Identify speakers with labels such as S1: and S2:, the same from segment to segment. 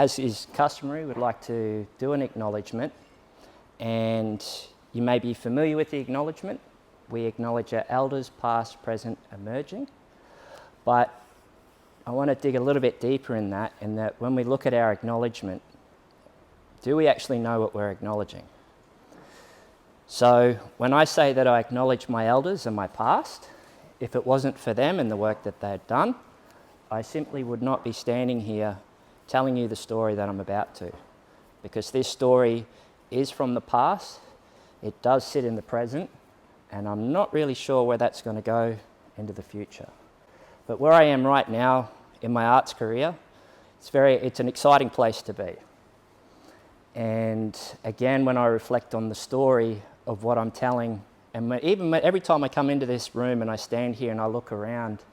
S1: As is customary, we'd like to do an acknowledgement, and you may be familiar with the acknowledgement. We acknowledge our elders, past, present, emerging, but I want to dig a little bit deeper in that when we look at our acknowledgement, do we actually know what we're acknowledging? So when I say that I acknowledge my elders and my past, if it wasn't for them and the work that they had done, I simply would not be standing here telling you the story that I'm about to, because this story is from the past, it does sit in the present, and I'm not really sure where that's going to go into the future. But where I am right now in my arts career, it's an exciting place to be. And again, when I reflect on the story of what I'm telling, and every time I come into this room and I stand here and I look around,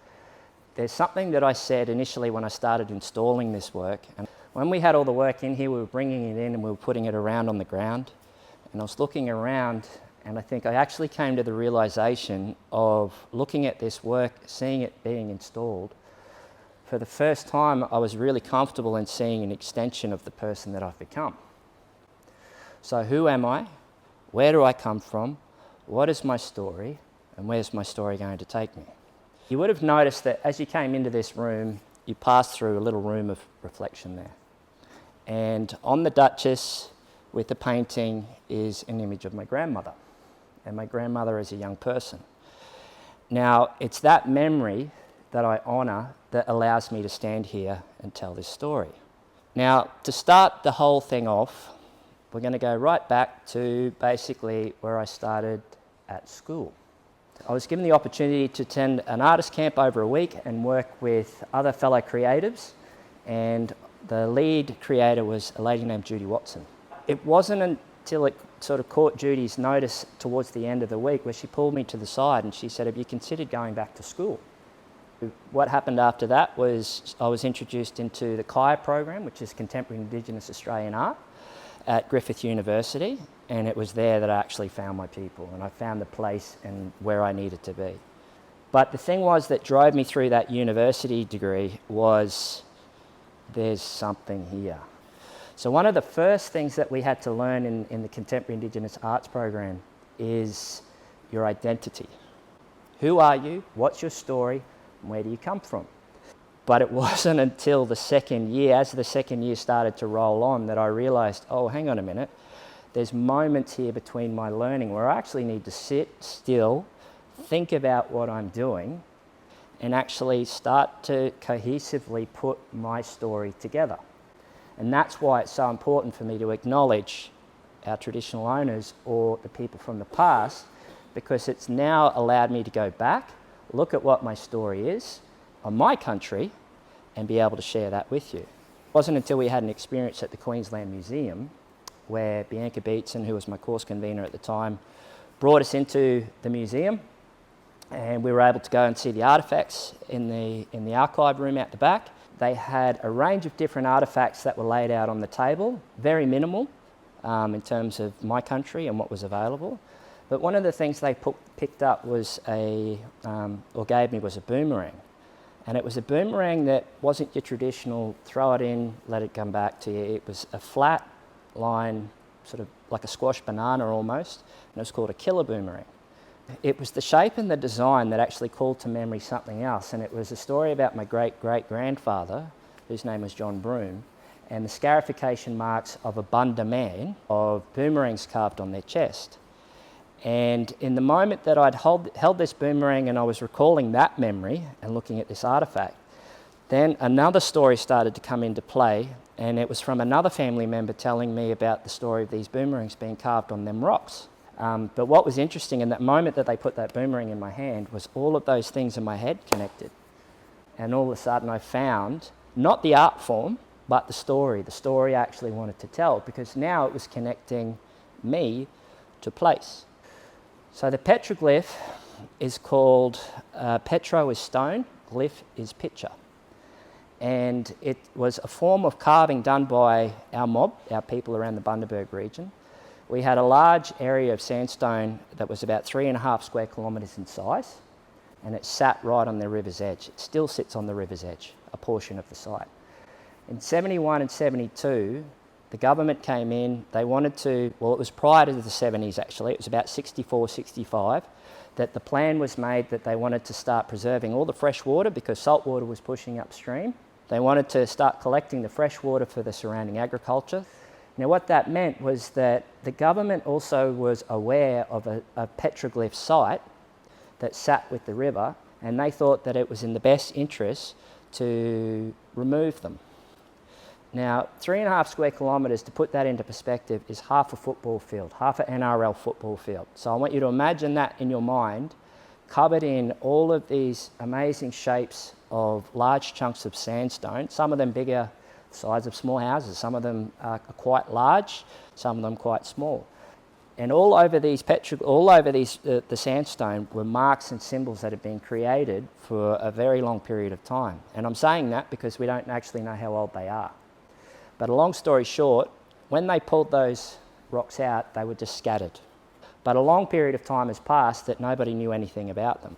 S1: there's something that I said initially when I started installing this work. And when we had all the work in here, we were bringing it in and we were putting it around on the ground. And I was looking around, and I think I actually came to the realization of looking at this work, seeing it being installed. For the first time, I was really comfortable in seeing an extension of the person that I've become. So who am I? Where do I come from? What is my story? And where's my story going to take me? You would have noticed that as you came into this room, you passed through a little room of reflection there. And on the Duchess with the painting is an image of my grandmother, and my grandmother as a young person. Now, it's that memory that I honour that allows me to stand here and tell this story. Now, to start the whole thing off, we're going to go right back to basically where I started at school. I was given the opportunity to attend an artist camp over a week and work with other fellow creatives, and the lead creator was a lady named Judy Watson. It wasn't until it sort of caught Judy's notice towards the end of the week where she pulled me to the side and she said, "Have you considered going back to school?" What happened after that was I was introduced into the KIA program, which is Contemporary Indigenous Australian Art, at Griffith University, and it was there that I actually found my people and I found the place and where I needed to be. But the thing was that drove me through that university degree was there's something here. So one of the first things that we had to learn in the Contemporary Indigenous Arts program is your identity. Who are you? What's your story? And where do you come from? But it wasn't until the second year, as the second year started to roll on, that I realised, oh, hang on a minute, there's moments here between my learning where I actually need to sit still, think about what I'm doing, and actually start to cohesively put my story together. And that's why it's so important for me to acknowledge our traditional owners or the people from the past, because it's now allowed me to go back, look at what my story is on my country, and be able to share that with you. It wasn't until we had an experience at the Queensland Museum where Bianca Beetson, who was my course convener at the time, brought us into the museum, and we were able to go and see the artefacts in the archive room out the back. They had a range of different artefacts that were laid out on the table, very minimal in terms of my country and what was available. But one of the things they picked up was gave me was a boomerang. And it was a boomerang that wasn't your traditional throw it in, let it come back to you. It was a flat line, sort of like a squash banana almost, and it was called a killer boomerang. It was the shape and the design that actually called to memory something else, and it was a story about my great-great-grandfather, whose name was John Broome, and the scarification marks of a Bunda man of boomerangs carved on their chest. And in the moment that I'd held this boomerang and I was recalling that memory and looking at this artefact, then another story started to come into play, and it was from another family member telling me about the story of these boomerangs being carved on them rocks. But what was interesting in that moment that they put that boomerang in my hand was all of those things in my head connected. And all of a sudden I found, not the art form, but the story I actually wanted to tell, because now it was connecting me to place. So the petroglyph is called, petro is stone, glyph is picture. And it was a form of carving done by our mob, our people around the Bundaberg region. We had a large area of sandstone that was about 3.5 square kilometres in size, and it sat right on the river's edge. It still sits on the river's edge, a portion of the site. In 71 and 72, the government came in, they wanted to, well, it was prior to the 70s actually, it was about 64, 65, that the plan was made that they wanted to start preserving all the fresh water because salt water was pushing upstream. They wanted to start collecting the fresh water for the surrounding agriculture. Now what that meant was that the government also was aware of a petroglyph site that sat with the river, and they thought that it was in the best interest to remove them. Now, 3.5 square kilometres, to put that into perspective, is half a football field, half an NRL football field. So I want you to imagine that in your mind, covered in all of these amazing shapes of large chunks of sandstone, some of them bigger, the size of small houses, some of them are quite large, some of them quite small. And all over the sandstone were marks and symbols that had been created for a very long period of time. And I'm saying that because we don't actually know how old they are. But a long story short, when they pulled those rocks out, they were just scattered. But a long period of time has passed that nobody knew anything about them.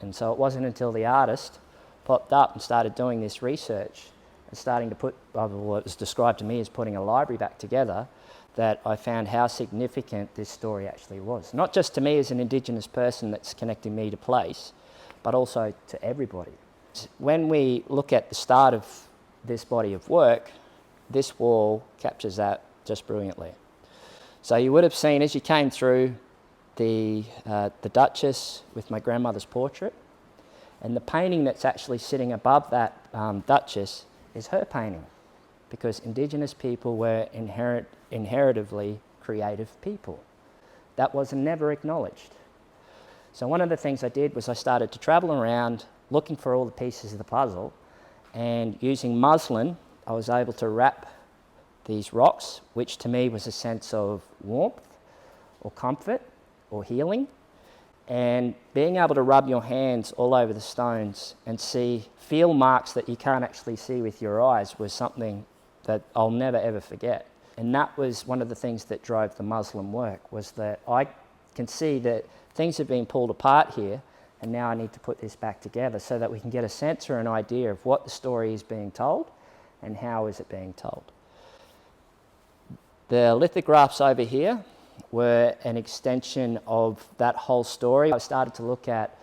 S1: And so it wasn't until the artist popped up and started doing this research and starting to put, well, it was described to me as putting a library back together, that I found how significant this story actually was. Not just to me as an Indigenous person that's connecting me to place, but also to everybody. When we look at the start of this body of work, this wall captures that just brilliantly. So you would have seen as you came through the Duchess with my grandmother's portrait, and the painting that's actually sitting above that Duchess is her painting, because Indigenous people were inheritively creative people. That was never acknowledged. So one of the things I did was I started to travel around looking for all the pieces of the puzzle, and using muslin, I was able to wrap these rocks, which to me was a sense of warmth or comfort or healing. And being able to rub your hands all over the stones and feel marks that you can't actually see with your eyes was something that I'll never ever forget. And that was one of the things that drove the muslin work, was that I can see that things have been pulled apart here, and now I need to put this back together so that we can get a sense or an idea of what the story is being told and how is it being told. The lithographs over here were an extension of that whole story. I started to look at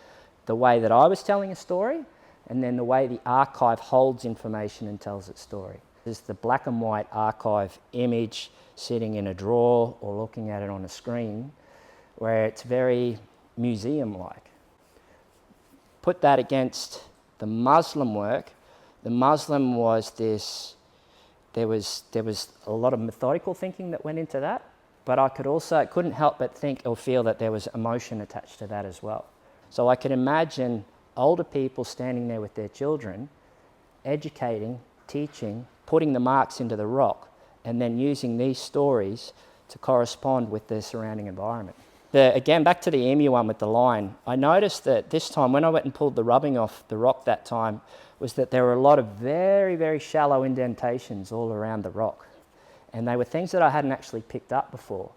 S1: the way that I was telling a story, and then the way the archive holds information and tells its story. There's the black and white archive image sitting in a drawer or looking at it on a screen, where it's very museum-like. Put that against the muslin work. The muslin was this, there was a lot of methodical thinking that went into that, but I couldn't help but think or feel that there was emotion attached to that as well. So I could imagine older people standing there with their children, educating, teaching, putting the marks into the rock, and then using these stories to correspond with their surrounding environment. Again, back to the emu one with the line, I noticed that this time when I went and pulled the rubbing off the rock that time, was that there were a lot of very, very shallow indentations all around the rock. And they were things that I hadn't actually picked up before.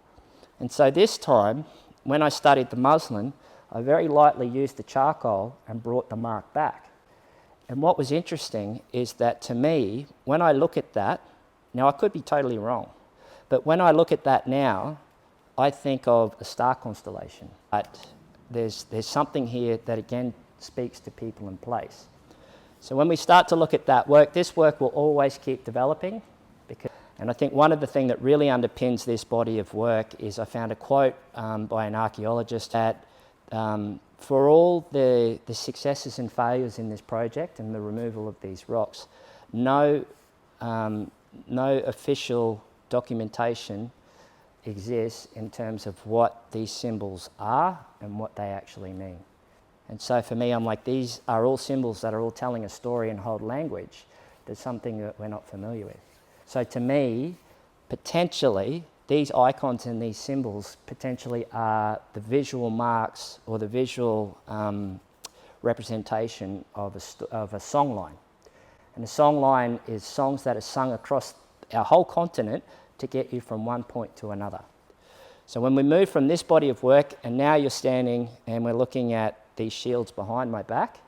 S1: And so this time, when I studied the muslin, I very lightly used the charcoal and brought the mark back. And what was interesting is that to me, when I look at that, now I could be totally wrong, but when I look at that now, I think of a star constellation. But there's something here that again speaks to people and place. So when we start to look at that work, this work will always keep developing. And I think one of the things that really underpins this body of work is I found a quote by an archaeologist that for all the successes and failures in this project and the removal of these rocks, no official documentation exists in terms of what these symbols are and what they actually mean. And so for me, I'm like, these are all symbols that are all telling a story and hold language. There's something that we're not familiar with. So to me, potentially, these icons and these symbols potentially are the visual marks or the visual representation of a song line. And a song line is songs that are sung across our whole continent to get you from one point to another. So when we move from this body of work, and now you're standing and we're looking at these shields behind my back,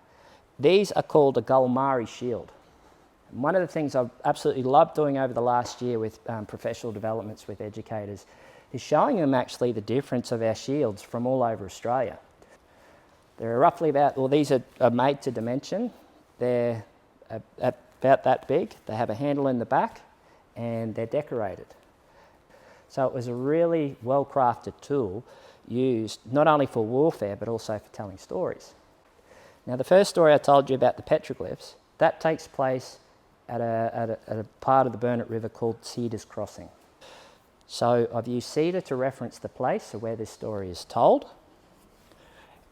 S1: these are called a Gulmari shield. One of the things I've absolutely loved doing over the last year with professional developments with educators is showing them actually the difference of our shields from all over Australia. They're roughly these are made to dimension. They're about that big. They have a handle in the back and they're decorated. So it was a really well-crafted tool used not only for warfare but also for telling stories. Now the first story I told you about the petroglyphs, that takes place at a part of the Burnett River called Cedar's Crossing. So I've used cedar to reference the place of where this story is told.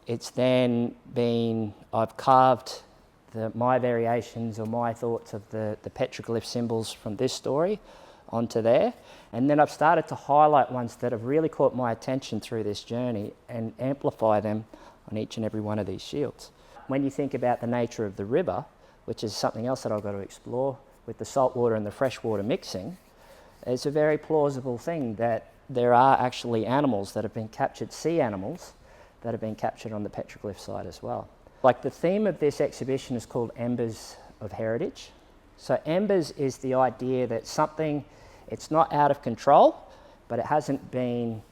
S1: It's then I've carved my variations or my thoughts of the petroglyph symbols from this story onto there. And then I've started to highlight ones that have really caught my attention through this journey and amplify them on each and every one of these shields. When you think about the nature of the river, which is something else that I've got to explore with the saltwater and the freshwater mixing, it's a very plausible thing that there are actually animals that have been captured, sea animals, that have been captured on the petroglyph side as well. Like the theme of this exhibition is called Embers of Heritage. So embers is the idea that something, it's not out of control, but it hasn't been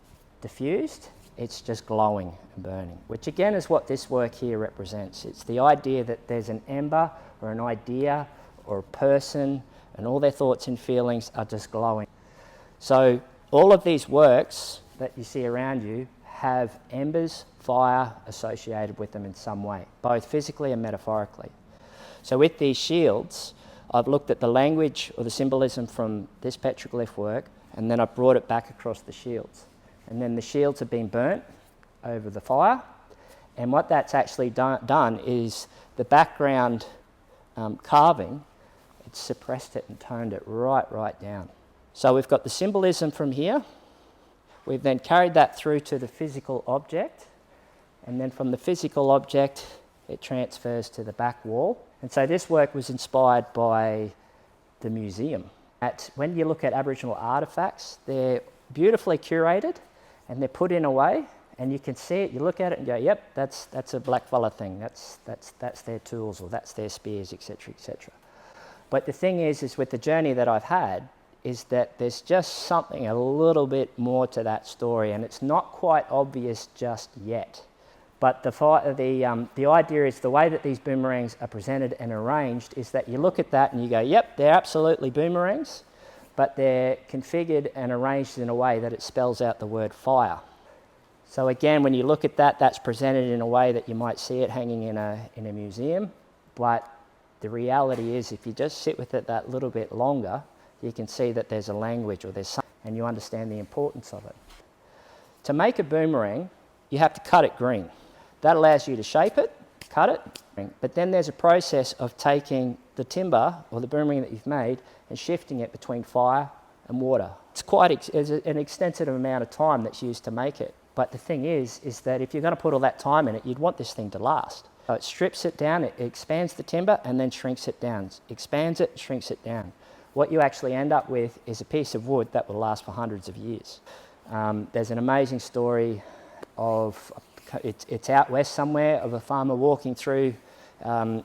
S1: diffused, it's just glowing and burning, which again is what this work here represents. It's the idea that there's an ember or an idea or a person and all their thoughts and feelings are just glowing. So all of these works that you see around you have embers, fire associated with them in some way, both physically and metaphorically. So with these shields, I've looked at the language or the symbolism from this petroglyph work, and then I've brought it back across the shields. And then the shields have been burnt over the fire, and what that's actually done is the background carving, it's suppressed it and toned it right down. So we've got the symbolism from here. We've then carried that through to the physical object, and then from the physical object it transfers to the back wall. And so this work was inspired by the museum. When you look at Aboriginal artefacts, they're beautifully curated and they're put in a way, and you can see it, you look at it and go, yep, that's a blackfella thing, that's their tools, or that's their spears, etc., etc. But the thing is with the journey that I've had, is that there's just something a little bit more to that story, and it's not quite obvious just yet. But the idea is the way that these boomerangs are presented and arranged is that you look at that and you go, yep, they're absolutely boomerangs, but they're configured and arranged in a way that it spells out the word fire. So again, when you look at that, that's presented in a way that you might see it hanging in a museum, but the reality is if you just sit with it that little bit longer, you can see that there's a language or there's something, and you understand the importance of it. To make a boomerang, you have to cut it green. That allows you to shape it, cut it, but then there's a process of taking the timber or the boomerang that you've made and shifting it between fire and water. It's an extensive amount of time that's used to make it. But the thing is that if you're going to put all that time in it, you'd want this thing to last. So it strips it down, it expands the timber and then shrinks it down. Expands it, shrinks it down. What you actually end up with is a piece of wood that will last for hundreds of years. There's an amazing story of, it's out west somewhere, of a farmer walking through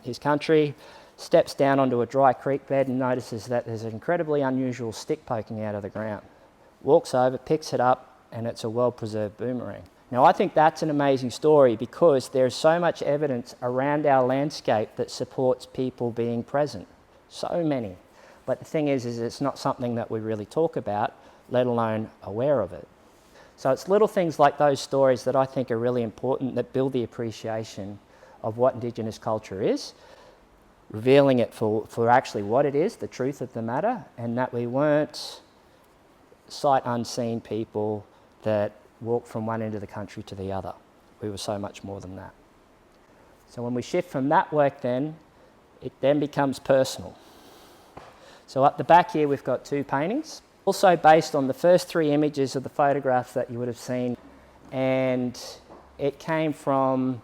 S1: his country, steps down onto a dry creek bed and notices that there's an incredibly unusual stick poking out of the ground. Walks over, picks it up, and it's a well-preserved boomerang. Now I think that's an amazing story because there's so much evidence around our landscape that supports people being present. So many. But the thing is it's not something that we really talk about, let alone aware of it. So it's little things like those stories that I think are really important that build the appreciation of what Indigenous culture is, revealing it for actually what it is, the truth of the matter, and that we weren't sight unseen people that walked from one end of the country to the other. We were so much more than that. So when we shift from that work then, it then becomes personal. So up the back here we've got two paintings, also based on the first three images of the photographs that you would have seen, and it came from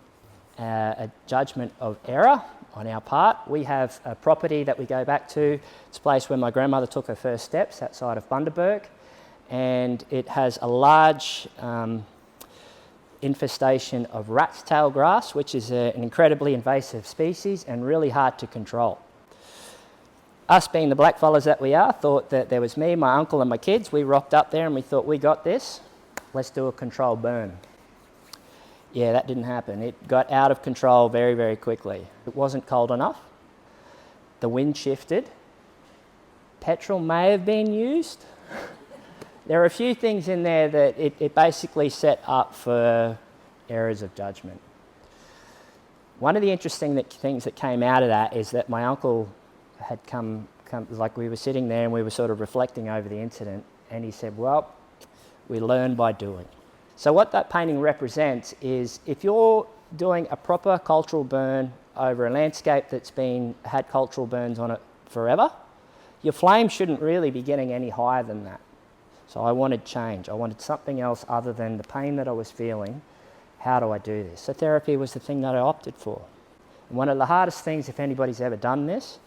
S1: a judgment of error on our part. We have a property that we go back to. It's a place where my grandmother took her first steps outside of Bundaberg, and it has a large infestation of rat's tail grass, which is an incredibly invasive species and really hard to control. Us being the blackfellas that we are, thought that there was me, my uncle and my kids. We rocked up there and we thought, we got this. Let's do a controlled burn. Yeah, that didn't happen. It got out of control very, very quickly. It wasn't cold enough. The wind shifted. Petrol may have been used. There are a few things in there that it basically set up for errors of judgment. One of the interesting things that came out of that is that my uncle had come, like we were sitting there and we were sort of reflecting over the incident, and he said, well, we learn by doing. So what that painting represents is if you're doing a proper cultural burn over a landscape that's had cultural burns on it forever, your flame shouldn't really be getting any higher than that. So I wanted change. I wanted something else other than the pain that I was feeling. How do I do this? So therapy was the thing that I opted for. And one of the hardest things, if anybody's ever done this,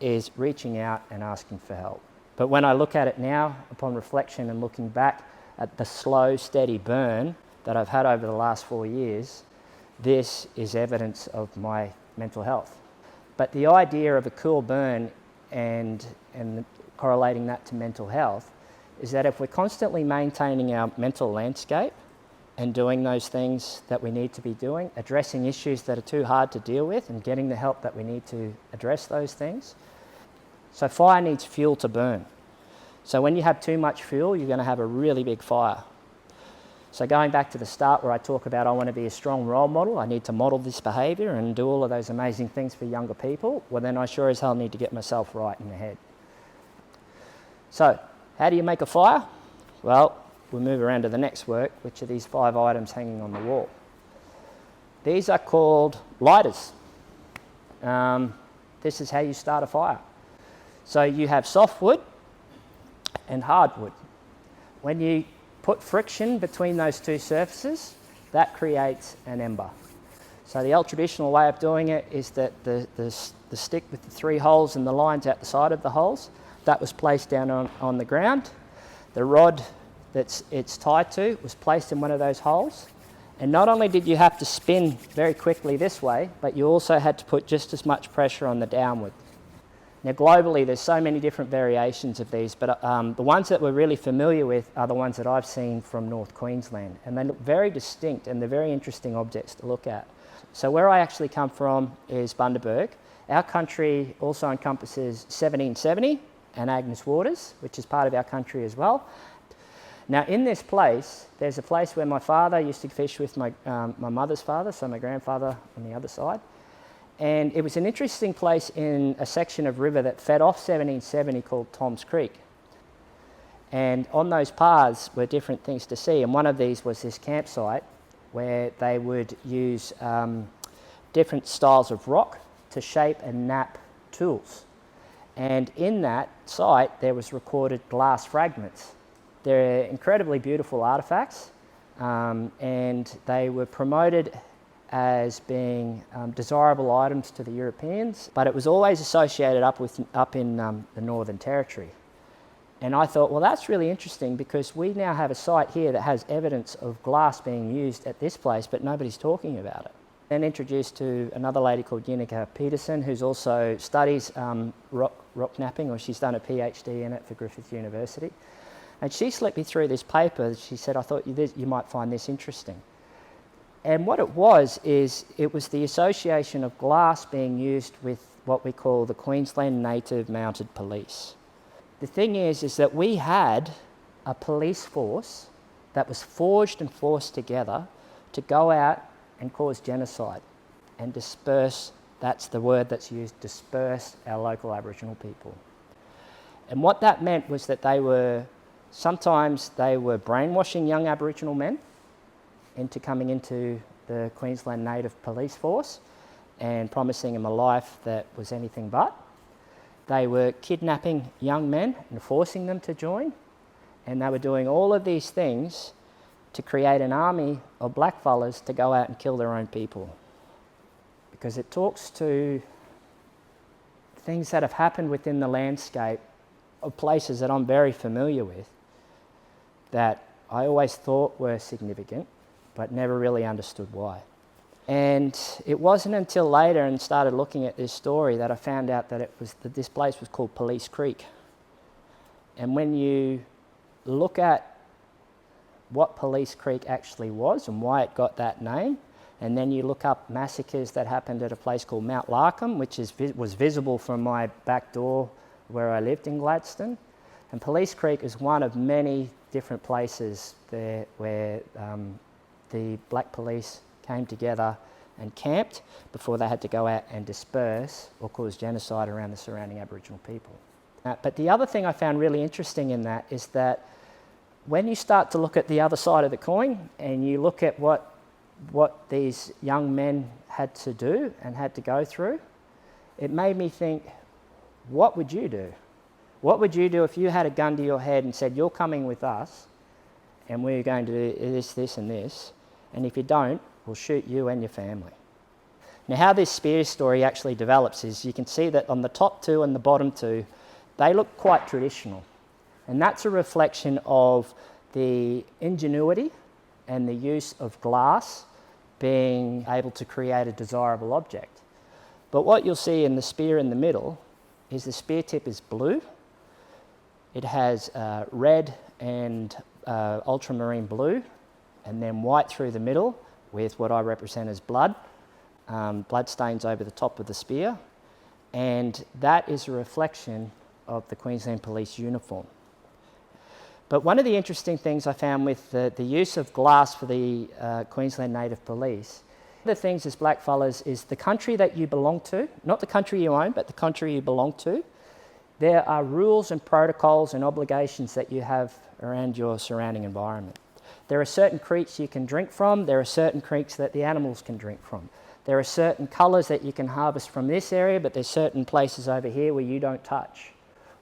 S1: is reaching out and asking for help. But when I look at it now, upon reflection and looking back at the slow, steady burn that I've had over the last 4 years, this is evidence of my mental health. But the idea of a cool burn and correlating that to mental health is that if we're constantly maintaining our mental landscape and doing those things that we need to be doing, addressing issues that are too hard to deal with and getting the help that we need to address those things. So fire needs fuel to burn. So when you have too much fuel, you're going to have a really big fire. So going back to the start where I talk about I want to be a strong role model, I need to model this behaviour and do all of those amazing things for younger people, well then I sure as hell need to get myself right in the head. So how do you make a fire? Well, we'll move around to the next work, which are these 5 items hanging on the wall. These are called lighters. This is how you start a fire. So you have softwood and hardwood. When you put friction between those two surfaces, that creates an ember. So the old traditional way of doing it is that the stick with the 3 holes and the lines out the side of the holes, that was placed down on the ground. The rod it's tied to was placed in one of those holes. And not only did you have to spin very quickly this way, but you also had to put just as much pressure on the downward. Now globally there's so many different variations of these, but the ones that we're really familiar with are the ones that I've seen from North Queensland, and they look very distinct and they're very interesting objects to look at. So where I actually come from is Bundaberg. Our country also encompasses 1770 and Agnes Waters, which is part of our country as well. Now in this place, there's a place where my father used to fish with my mother's father, so my grandfather on the other side. And it was an interesting place in a section of river that fed off 1770 called Tom's Creek. And on those paths were different things to see. And one of these was this campsite where they would use different styles of rock to shape and nap tools. And in that site, there was recorded glass fragments. They're incredibly beautiful artifacts, and they were promoted as being desirable items to the Europeans, but it was always associated up in the Northern Territory. And I thought, well, that's really interesting because we now have a site here that has evidence of glass being used at this place, but nobody's talking about it. Then introduced to another lady called Yenneker Peterson, who's also studies rock napping, or she's done a PhD in it for Griffith University. And she slipped me through this paper. She said, I thought you might find this interesting. And what it was the association of glass being used with what we call the Queensland Native Mounted Police. The thing is that we had a police force that was forged and forced together to go out and cause genocide and disperse, that's the word that's used, disperse our local Aboriginal people. And what that meant was that sometimes they were brainwashing young Aboriginal men into coming into the Queensland Native Police Force and promising them a life that was anything but. They were kidnapping young men and forcing them to join, and they were doing all of these things to create an army of blackfellas to go out and kill their own people. Because it talks to things that have happened within the landscape of places that I'm very familiar with that I always thought were significant, but never really understood why. And it wasn't until later and started looking at this story that I found out that this place was called Police Creek. And when you look at what Police Creek actually was and why it got that name, and then you look up massacres that happened at a place called Mount Larkham, which was visible from my back door where I lived in Gladstone. And Police Creek is one of many different places there where the black police came together and camped before they had to go out and disperse or cause genocide around the surrounding Aboriginal people. But the other thing I found really interesting in that is that when you start to look at the other side of the coin and you look at what these young men had to do and had to go through, it made me think, what would you do? What would you do if you had a gun to your head and said, you're coming with us and we're going to do this, this and this, and if you don't, we'll shoot you and your family. Now, how this spear story actually develops is you can see that on the top two and the bottom two, they look quite traditional. And that's a reflection of the ingenuity and the use of glass being able to create a desirable object. But what you'll see in the spear in the middle is the spear tip is blue. It has red and ultramarine blue, and then white through the middle with what I represent as blood. Blood stains over the top of the spear, and that is a reflection of the Queensland Police uniform. But one of the interesting things I found with the use of glass for the Queensland Native Police, one of the things as blackfellas is the country that you belong to, not the country you own, but the country you belong to, there are rules and protocols and obligations that you have around your surrounding environment. There are certain creeks you can drink from, there are certain creeks that the animals can drink from. There are certain colours that you can harvest from this area, but there's certain places over here where you don't touch.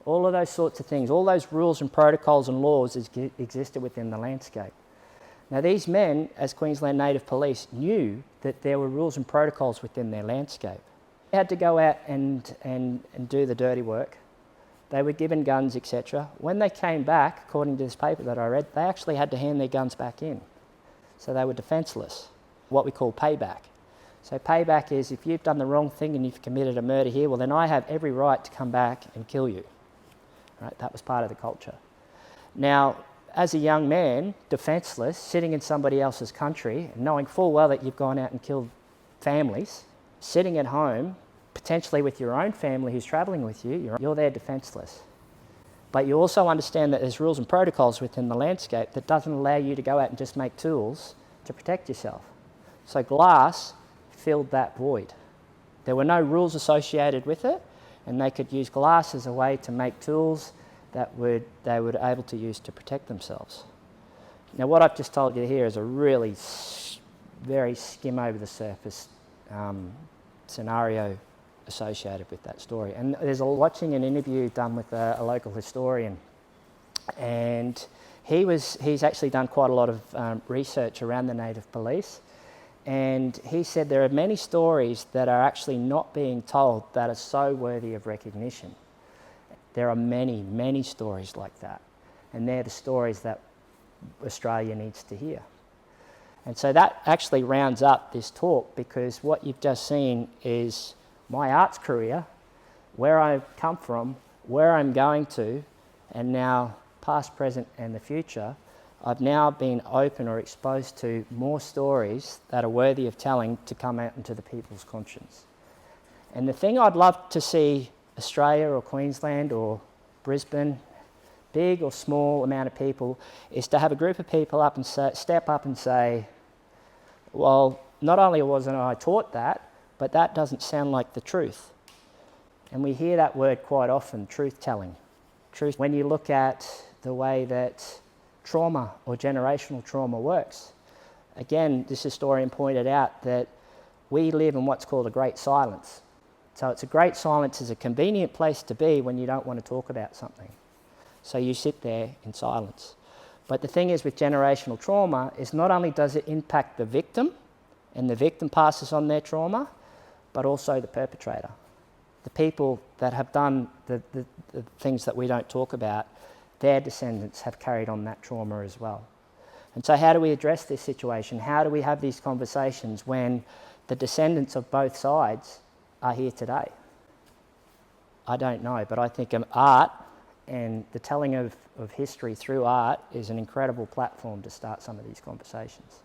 S1: All of those sorts of things, all those rules and protocols and laws existed within the landscape. Now these men, as Queensland Native Police, knew that there were rules and protocols within their landscape. They had to go out and do the dirty work. They were given guns, etc. When they came back, according to this paper that I read, they actually had to hand their guns back in. So they were defenceless, what we call payback. So payback is if you've done the wrong thing and you've committed a murder here, well then I have every right to come back and kill you. Right? That was part of the culture. Now, as a young man, defenceless, sitting in somebody else's country, and knowing full well that you've gone out and killed families, sitting at home, potentially with your own family who's travelling with you, you're there defenceless. But you also understand that there's rules and protocols within the landscape that doesn't allow you to go out and just make tools to protect yourself. So glass filled that void. There were no rules associated with it, and they could use glass as a way to make tools that they were able to use to protect themselves. Now what I've just told you here is a really very skim over the surface scenario associated with that story. And watching an interview done with a local historian, and he's actually done quite a lot of research around the Native Police, and he said there are many stories that are actually not being told that are so worthy of recognition. There are many, many stories like that, and they're the stories that Australia needs to hear. And so that actually rounds up this talk, because what you've just seen is my arts career, where I've come from, where I'm going to, and now past, present and the future. I've now been open or exposed to more stories that are worthy of telling to come out into the people's conscience. And the thing I'd love to see Australia or Queensland or Brisbane, big or small amount of people, is to have a group of people up and step up and say, well, not only wasn't I taught that, but that doesn't sound like the truth. And we hear that word quite often, truth-telling. Truth. When you look at the way that trauma or generational trauma works, again, this historian pointed out that we live in what's called a great silence. So it's a great silence is a convenient place to be when you don't want to talk about something. So you sit there in silence. But the thing is with generational trauma is not only does it impact the victim, and the victim passes on their trauma, but also the perpetrator. The people that have done the things that we don't talk about, their descendants have carried on that trauma as well. And so how do we address this situation? How do we have these conversations when the descendants of both sides are here today? I don't know, but I think art and the telling of history through art is an incredible platform to start some of these conversations.